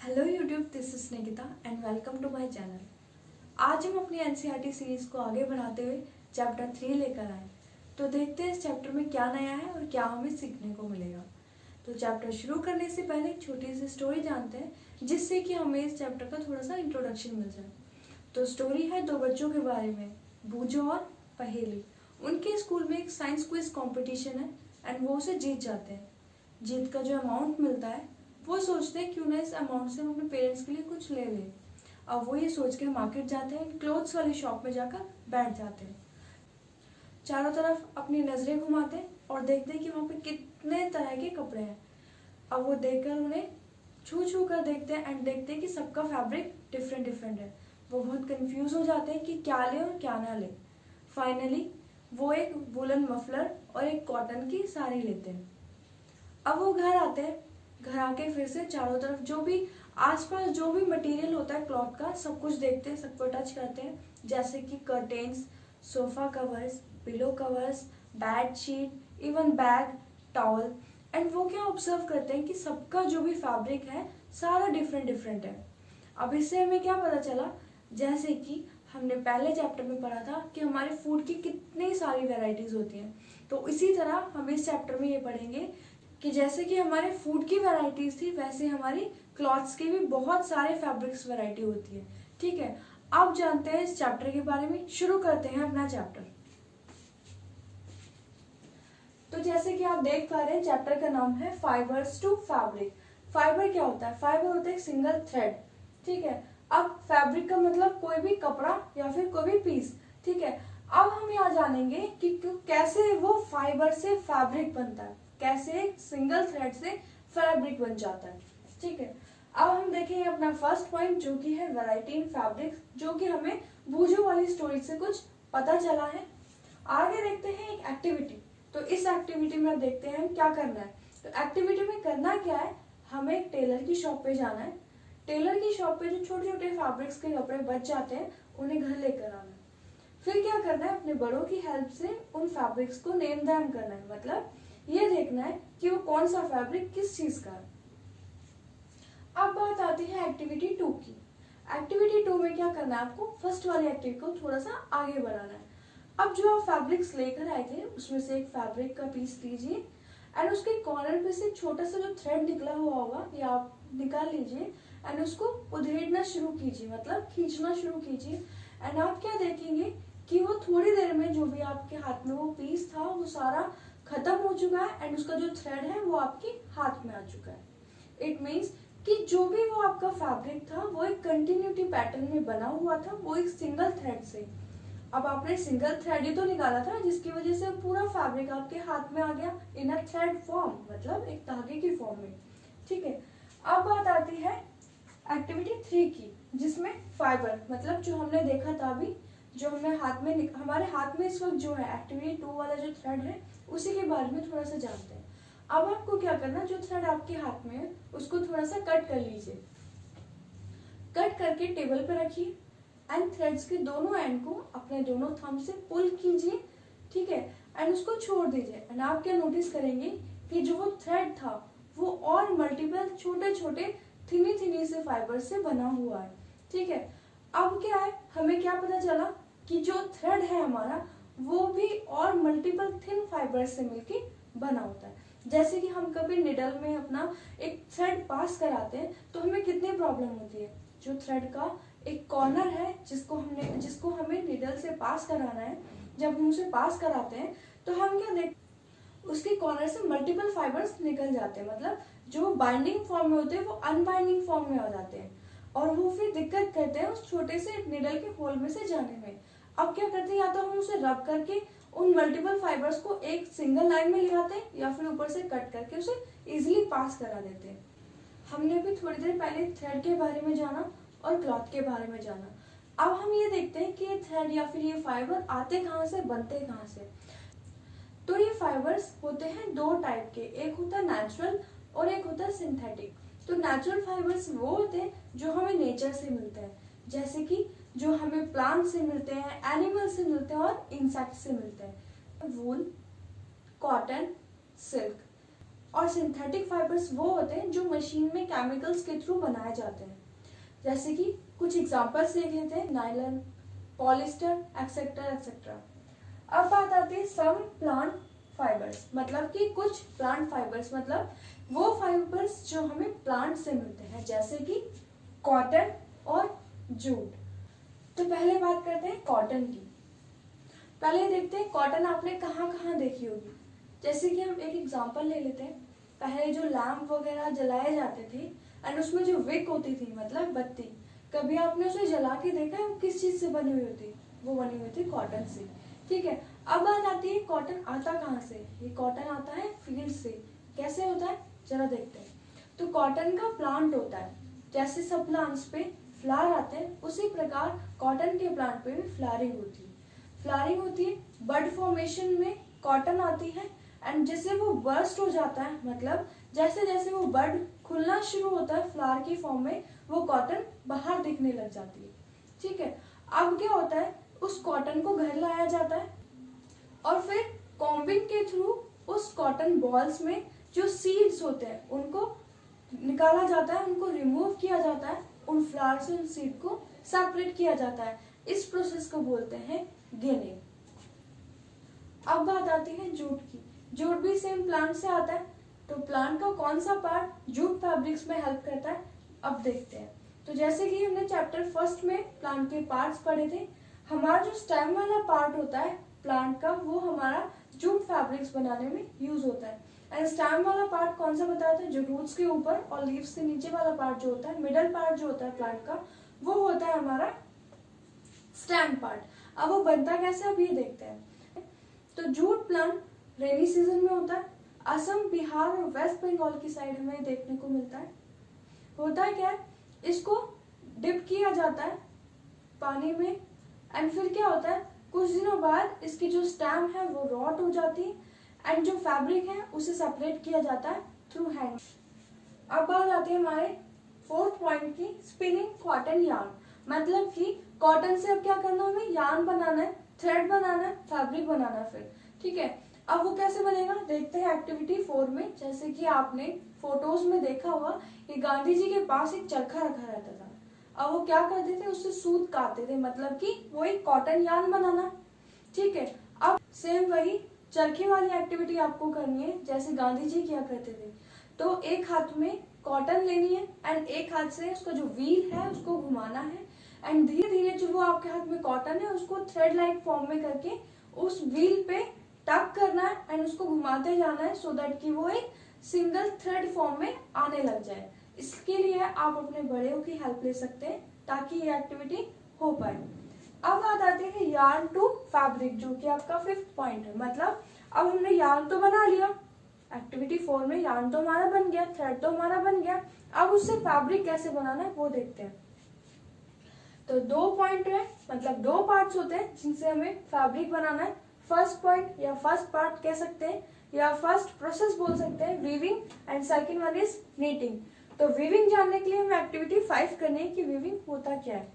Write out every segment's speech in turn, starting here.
Hello YouTube, this is Nikita and welcome to my channel. आज हम अपनी एनसीईआरटी सीरीज को आगे बढ़ाते हुए चैप्टर 3 लेकर आए। तो देखते हैं इस चैप्टर में क्या नया है और क्या हमें सीखने को मिलेगा। तो चैप्टर शुरू करने से पहले एक छोटी सी स्टोरी जानते हैं, जिससे कि हमें इस चैप्टर का थोड़ा सा इंट्रोडक्शन मिल जाए। तो स्टोरी है दो बच्चों के बारे में, बूजो और पहेली। उनके स्कूल में एक साइंस क्विज कॉम्पिटिशन है एंड वो उसे जीत जाते हैं। जीत का जो अमाउंट मिलता है वो सोचते हैं क्यों ना इस अमाउंट से हम अपने पेरेंट्स के लिए कुछ ले लें। अब वो ये सोच के मार्केट जाते हैं, क्लोथ्स वाली शॉप में जाकर बैठ जाते हैं। चारों तरफ अपनी नजरें घुमाते हैं और देखते हैं कि वहाँ पे कितने तरह के कपड़े हैं। अब वो देखकर उन्हें छू छू कर देखते हैं एंड देखते हैं कि सबका फैब्रिक डिफरेंट डिफरेंट है। वो बहुत कंफ्यूज हो जाते हैं कि क्या ले और क्या ना ले। फाइनली वो एक वुलन मफलर और एक कॉटन की साड़ी लेते हैं। अब वो घर आते हैं। घर आके फिर से चारों तरफ जो भी आसपास जो भी मटेरियल होता है क्लॉथ का, सब कुछ देखते हैं, सबको टच करते हैं, जैसे कि curtains, sofa covers, pillow covers, bed sheet, even bag, towel. And वो क्या ऑब्जर्व करते हैं कि सबका जो भी फैब्रिक है सारा डिफरेंट डिफरेंट है। अब इससे हमें क्या पता चला, जैसे कि हमने पहले चैप्टर में पढ़ा था कि हमारे फूड की कितनी सारी वैरायटीज होती हैं। तो इसी तरह हम इस चैप्टर में ये पढ़ेंगे कि जैसे कि हमारे फूड की वैरायटीज थी, वैसे हमारी क्लॉथ्स की भी बहुत सारे फैब्रिक्स वैरायटी होती है। ठीक है, अब जानते हैं इस चैप्टर के बारे में। शुरू करते हैं अपना चैप्टर। तो जैसे कि आप देख पा रहे हैं, चैप्टर का नाम है फाइबर्स टू फैब्रिक। फाइबर क्या होता है? फाइबर होता है एक सिंगल थ्रेड। ठीक है, अब फैब्रिक का मतलब कोई भी कपड़ा या फिर कोई भी पीस। ठीक है, अब हम यहाँ जानेंगे कि कैसे वो फाइबर से फैब्रिक बनता है, कैसे एक सिंगल थ्रेड से फैब्रिक बन जाता है। ठीक है, अब हम देखेंगे अपना फर्स्ट पॉइंट, जो कि है वैरायटी इन फैब्रिक, जो कि हमें बूजो वाली स्टोरी से कुछ पता चला है। आगे देखते हैं एक एक्टिविटी। तो इस एक्टिविटी में अब देखते हैं क्या करना है। तो एक्टिविटी में करना क्या है, हमें एक टेलर की शॉप पे जाना है। टेलर की शॉप पे जो छोटे छोटे फैब्रिक्स के कपड़े बच जाते हैं उन्हें घर लेकर आना है। फिर क्या करना है, अपने बड़ों की हेल्प से उन फैब्रिक्स को नेम दैम करना है। मतलब ये देखना है कि वो कौन सा फैब्रिक किस चीज का है। अब बात आती है एक्टिविटी 2 की। एक्टिविटी 2 में क्या करना है, आपको फर्स्ट वाली एक्टिविटी को थोड़ा सा आगे बढ़ाना है। अब जो आप फैब्रिक्स लेकर आए थे उसमें से एक फैब्रिक का पीस लीजिए एंड उसके कॉर्नर पे से छोटा सा जो थ्रेड निकला हुआ होगा या आप निकाल लीजिए एंड उसको उधेड़ना शुरू कीजिए, मतलब खींचना शुरू कीजिए। एंड आप क्या देखेंगे कि वो थोड़ी देर में जो भी आपके हाथ में वो पीस था वो सारा खत्म हो चुका है एंड उसका जो थ्रेड है वो आपके हाथ में आ चुका है। इट मीन्स कि जो भी वो आपका फैब्रिक था वो एक कंटिन्यूटी पैटर्न में बना हुआ था, वो एक सिंगल थ्रेड से। अब आपने सिंगल थ्रेड ही तो निकाला था, जिसकी वजह से पूरा फैब्रिक आपके हाथ में आ गया इन अ थ्रेड फॉर्म, मतलब एक धागे की फॉर्म में। ठीक है, अब बात आती है एक्टिविटी 3 की, जिसमें फाइबर मतलब जो हमने देखा था अभी, जो हमने हाथ में हमारे हाथ में इस वक्त जो है एक्टिविटी 2 वाला जो थ्रेड है उसी के बारे में थोड़ा सा जानते हैं। अब आपको क्या करना, जो थ्रेड आपके हाथ में है उसको थोड़ा सा कट कर लीजिए। कट करके टेबल पे रखिए एंड थ्रेड्स के दोनों एंड को अपने दोनों थंब से पुल कीजिए। ठीक है, एंड उसको छोड़ दीजिए। एंड आप क्या नोटिस करेंगे कि जो वो थ्रेड था वो और मल्टीपल छोटे छोटे थिनी थिनी से फाइबर से बना हुआ है। ठीक है, अब क्या है, हमें क्या पता चला कि जो थ्रेड है हमारा वो भी और मल्टीपल थिन फाइबर से मिलके बना होता है। जैसे कि हम कभी निडल में अपना एक थ्रेड पास कराते हैं तो हमें कितनी प्रॉब्लम होती है। जो थ्रेड का एक कॉर्नर है जिसको हमें निडल से पास कराना है, जब हम उसे पास कराते हैं तो हम क्या देख उसके कॉर्नर से मल्टीपल फाइबर्स निकल जाते हैं, मतलब जो बाइंडिंग फॉर्म में होते हैं वो अनबाइंडिंग फॉर्म में आ जाते हैं और वो फिर दिक्कत करते हैं उस छोटे से निडल के होल में से जाने में। अब क्या करते हैं, या तो हम उसे रब करके उन मल्टीपल फाइबर्स को एक सिंगल लाइन में ले आते हैं या फिर ऊपर से कट करके उसे इजीली पास करा देते हैं। हमने भी थोड़ी देर पहले थ्रेड के बारे में जाना और क्लॉथ के बारे में जाना। अब हम ये देखते हैं कि ये थ्रेड या फिर ये फाइबर आते कहाँ से, बनते कहाँ से। तो ये फाइबर्स होते हैं दो टाइप के, एक होता है नेचुरल और एक होता है सिंथेटिक। तो नेचुरल फाइबर्स वो होते हैं जो हमें नेचर से मिलते हैं, जैसे कि जो हमें प्लांट से मिलते हैं, एनिमल से मिलते हैं और इंसेक्ट से मिलते हैं। वूल, कॉटन, सिल्क। और सिंथेटिक फाइबर्स वो होते हैं जो मशीन में केमिकल्स के थ्रू बनाए जाते हैं। जैसे कि कुछ एग्जांपल्स देख लेते हैं, नायलॉन, पॉलिस्टर, एक्सेट्रा एक्सेट्रा। अब बात आती है सम प्लांट फाइबर्स, मतलब कि कुछ प्लांट फाइबर्स मतलब वो फाइबर्स जो हमें प्लांट से मिलते हैं, जैसे कि कॉटन और जूट। तो पहले बात करते हैं कॉटन की। पहले देखते हैं कॉटन आपने कहाँ कहाँ देखी होगी। जैसे कि हम एक एग्जांपल ले लेते हैं, पहले जो लैंप वगैरह जलाए जाते थे एंड उसमें जो विक होती थी मतलब बत्ती, कभी आपने उसे जला के देखा है वो किस चीज से बनी हुई होती? वो बनी हुई थी कॉटन से। ठीक है, अब बात आती है कॉटन आता कहाँ से? ये कॉटन आता है फील्ड से। कैसे होता है जरा देखते हैं। तो कॉटन का प्लांट होता है, जैसे सब प्लांट्स पे फ्लावर आते हैं उसी प्रकार कॉटन के प्लांट पे भी फ्लावरिंग होती है। फ्लावरिंग होती है, बड फॉर्मेशन में कॉटन आती है एंड जैसे वो बर्स्ट हो जाता है, मतलब जैसे जैसे वो बड खुलना शुरू होता है फ्लावर की फॉर्म में, वो कॉटन बाहर दिखने लग जाती है। ठीक है, अब क्या होता है, उस कॉटन को घर लाया जाता है और फिर कॉम्बिंग के थ्रू उस कॉटन बॉल्स में जो सीड्स होते हैं उनको निकाला जाता है, उनको रिमूव किया जाता है, उन फ्लावर से उन सीड को सेपरेट किया जाता है। इस प्रोसेस को बोलते हैं गिनिंग। अब बात आती है जूट की। जूट भी सेम प्लांट से आता है, तो प्लांट का कौन सा पार्ट जूट फैब्रिक्स में हेल्प करता है, अब देखते हैं। तो जैसे कि हमने चैप्टर फर्स्ट में प्लांट के पार्ट्स पढ़े थे, हमारा जो स्टेम वाला पार्ट होता है प्लांट का, वो हमारा जूट फैब्रिक्स बनाने में यूज होता है। एंड स्टेम वाला पार्ट कौन सा बताया था? जो रूट्स के ऊपर और लीव्स के नीचे वाला पार्ट जो होता है, मिडल पार्ट जो होता है प्लांट का, वो होता है हमारा स्टेम पार्ट। अब वो बनता कैसे, अब ये देखते हैं। तो जूट प्लांट रेनी सीजन में होता है, असम, बिहार और वेस्ट बंगाल की साइड हमें देखने को मिलता है। होता है क्या है, इसको डिप किया जाता है पानी में एंड फिर क्या होता है, कुछ दिनों बाद इसकी जो स्टेम है वो रॉट हो जाती है एंड जो फैब्रिक है उसे सेपरेट किया जाता है थ्रू हैंड। अब बात आती है हमारे फोर्थ पॉइंट की, स्पिनिंग कॉटन यार्न। मतलब कि कॉटन से अब क्या करना है, हमें यार्न बनाना है, थ्रेड बनाना है, फैब्रिक बनाना है फिर। ठीक है, अब वो कैसे बनेगा देखते हैं एक्टिविटी 4 में। जैसे कि आपने फोटोज में देखा होगा कि गांधी जी के पास एक चरखा रखा रहता था। अब वो क्या करते थे, उससे सूत काटते थे, मतलब कि वो एक कॉटन यार्न बनाना। ठीक है, अब सेम वही चरखे वाली एक्टिविटी आपको करनी है जैसे गांधी जी किया करते थे। तो एक हाथ में कॉटन लेनी है एंड एक हाथ से उसका जो व्हील है उसको घुमाना है एंड धीरे धीरे जो वो आपके हाथ में कॉटन है उसको थ्रेड लाइक फॉर्म में करके उस व्हील पे टक करना है एंड उसको घुमाते जाना है सो दैट कि वो एक सिंगल थ्रेड फॉर्म में आने लग जाए। इसके लिए आप अपने बड़े की हेल्प ले सकते हैं ताकि ये एक्टिविटी हो पाए। अब बात आती है यार्न टू फैब्रिक, जो कि आपका 5th पॉइंट है। मतलब अब हमने यार्न तो बना लिया, एक्टिविटी 4 में यार्न तो हमारा बन गया, थ्रेड तो हमारा बन गया, अब उससे फैब्रिक कैसे बनाना है वो देखते हैं। तो 2 पॉइंट है, मतलब 2 पार्ट्स होते हैं जिनसे हमें फैब्रिक बनाना है। फर्स्ट पॉइंट या फर्स्ट पार्ट कह सकते हैं या फर्स्ट प्रोसेस बोल सकते हैं weaving and second one is knitting. तो वीविंग जानने के लिए हमें एक्टिविटी 5 करनी है कि वीविंग होता क्या है।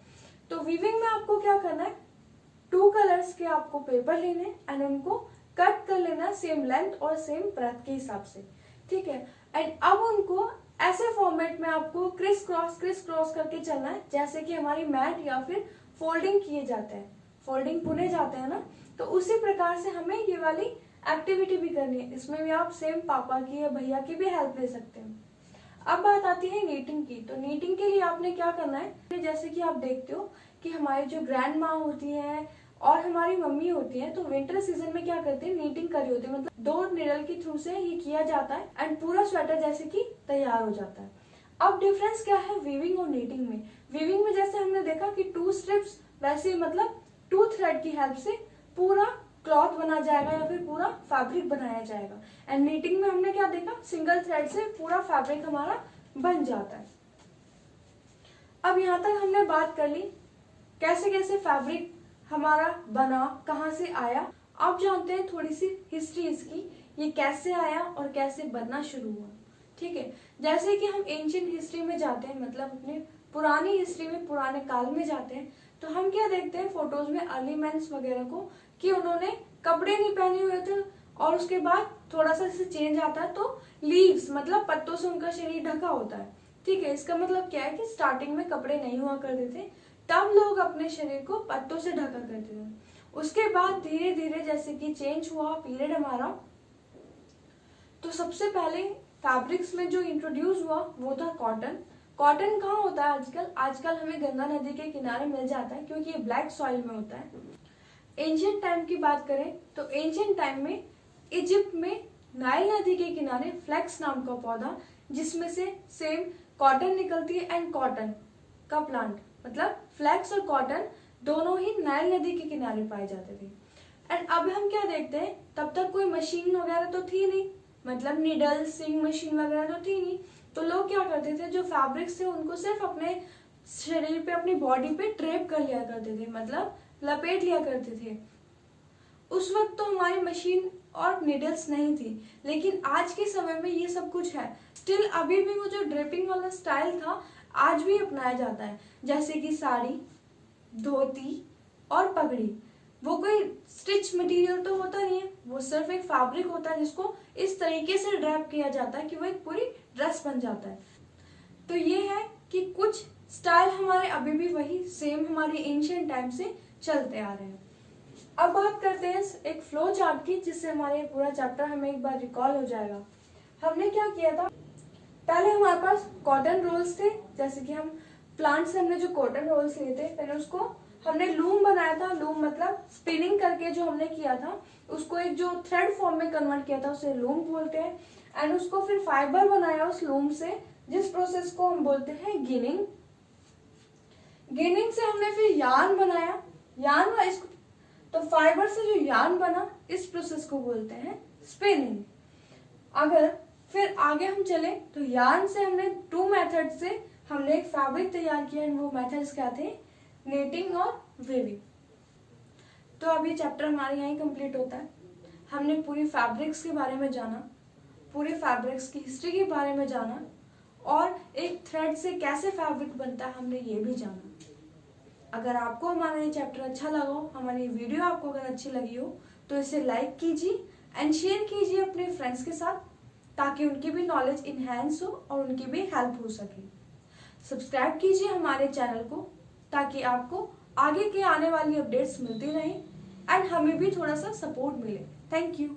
तो वीविंग में आपको क्या करना है, 2 कलर्स के आपको पेपर लेने एंड उनको कट कर लेना सेम लेंथ और सेम ब्रेथ के हिसाब से। ठीक है, एंड अब उनको ऐसे फॉर्मेट में आपको क्रिस क्रॉस करके चलना है जैसे कि हमारी मैट या फिर फोल्डिंग किए जाते हैं, फोल्डिंग बुने जाते हैं ना, तो उसी प्रकार से हमें ये वाली एक्टिविटी भी करनी है। इसमें भी आप सेम पापा की या भैया की भी हेल्प ले सकते हैं। अब बात आती है नीटिंग की। तो नीटिंग के लिए आपने क्या करना है, जैसे कि आप देखते हो कि हमारी जो ग्रैंड माँ होती है और हमारी मम्मी होती है, तो विंटर सीजन में क्या करते हैं, नीटिंग करी होती है, मतलब 2 निडल के थ्रू से ये किया जाता है एंड पूरा स्वेटर जैसे कि तैयार हो जाता है। अब डिफरेंस क्या है वीविंग और नीटिंग में। वीविंग में जैसे हमने देखा कि 2 स्ट्रिप्स, वैसे मतलब 2 थ्रेड की हेल्प से पूरा क्लॉथ बना जाएगा या फिर पूरा फैब्रिक बनाया जाएगा। एंड नीटिंग में हमने क्या देखा, सिंगल थ्रेड से पूरा फैब्रिक हमारा बन जाता है। अब यहाँ तक हमने बात कर ली कैसे कैसे फैब्रिक हमारा बना, कहाँ से आया। अब जानते हैं थोड़ी सी हिस्ट्री इसकी, ये कैसे आया और कैसे बनना शुरू हुआ। ठीक है, जैसे कि हम एंशिएंट हिस्ट्री में जाते हैं, मतलब अपने पुरानी हिस्ट्री में, पुराने काल में जाते हैं, तो हम क्या देखते हैं फोटोज में अर्ली मैन्स वगैरह को कि उन्होंने कपड़े नहीं पहने हुए थे और उसके बाद थोड़ा सा इससे चेंज आता है तो लीव्स मतलब पत्तों से उनका शरीर ढका होता है। ठीक है, इसका मतलब क्या है कि स्टार्टिंग में कपड़े नहीं हुआ करते थे, तब लोग अपने शरीर को पत्तों से ढका करते थे। उसके बाद धीरे धीरे जैसे कि चेंज हुआ पीरियड हमारा, तो सबसे पहले फैब्रिक्स में जो इंट्रोड्यूस हुआ वो था कॉटन। कॉटन कहाँ होता है आजकल? आजकल हमें गंगा नदी के किनारे मिल जाता है क्योंकि ये ब्लैक सॉइल में होता है। एंशियंट टाइम की बात करें तो एंशियंट टाइम में इजिप्ट में नाइल नदी के किनारे फ्लैक्स नाम का पौधा, जिसमें से सेम कॉटन निकलती है, एंड कॉटन का प्लांट मतलब फ्लैक्स और कॉटन दोनों ही नाइल नदी के किनारे पाए जाते थे। एंड अब हम क्या देखते हैं, तब तक कोई मशीन वगैरह तो थी नहीं, मतलब नीडल सिंग मशीन वगैरह तो थी नहीं, तो लोग क्या करते थे, जो फैब्रिक्स थे उनको सिर्फ अपने शरीर पे अपनी बॉडी पे ड्रेप कर लिया करते थे, मतलब लपेट लिया करते थे। उस वक्त तो हमारी मशीन और नीडल्स नहीं थी, लेकिन आज के समय में ये सब कुछ है। स्टिल अभी भी वो जो ड्रेपिंग वाला स्टाइल था आज भी अपनाया जाता है, जैसे कि साड़ी, धोती और पगड़ी। वो कोई स्टिच मटेरियल तो होता नहीं है, वो सिर्फ एक फैब्रिक होता है जिसको इस तरीके से ड्रैप किया जाता है कि वो एक पूरी ड्रेस बन जाता है। तो ये है कि कुछ स्टाइल हमारे अभी भी वही सेम हमारे एंशिएंट टाइम से चलते आ रहे हैं। अब बात करते हैं एक फ्लो चार्ट की, जिससे हमारे पूरा चैप्टर हमें एक बार रिकॉल हो जाएगा। हमने क्या किया था, पहले हमारे पास कॉटन रोल्स थे, जैसे कि हम प्लांट से हमने जो कॉटन रोल्स लिए थे, पहले उसको हमने लूम बनाया था। लूम मतलब स्पिनिंग करके जो हमने किया था उसको एक जो थ्रेड फॉर्म में कन्वर्ट किया था उसे लूम बोलते हैं। एंड उसको फिर फाइबर बनाया उस लूम से, जिस प्रोसेस को हम बोलते हैं गिनिंग। गिनिंग से हमने फिर यार्न बनाया, यार्न इसको तो फाइबर से जो यार्न बना इस प्रोसेस को बोलते हैं स्पिनिंग। अगर फिर आगे हम चले तो यार्न से हमने 2 मेथड से हमने एक फैब्रिक तैयार किया। वो मेथड्स क्या थे, नेटिंग और वीविंग। तो अब ये चैप्टर हमारे यहाँ कंप्लीट होता है। हमने पूरी फैब्रिक्स के बारे में जाना, पूरे फैब्रिक्स की हिस्ट्री के बारे में जाना, और एक थ्रेड से कैसे फैब्रिक बनता है हमने ये भी जाना। अगर आपको हमारा ये चैप्टर अच्छा लगा हो, हमारी वीडियो आपको अगर अच्छी लगी हो, तो इसे लाइक कीजिए एंड शेयर कीजिए अपने फ्रेंड्स के साथ, ताकि उनकी भी नॉलेज इन्हेंस हो और उनकी भी हेल्प हो सके। सब्सक्राइब कीजिए हमारे चैनल को, ताकि आपको आगे के आने वाली अपडेट्स मिलती रहें एंड हमें भी थोड़ा सा सपोर्ट मिले। Thank you.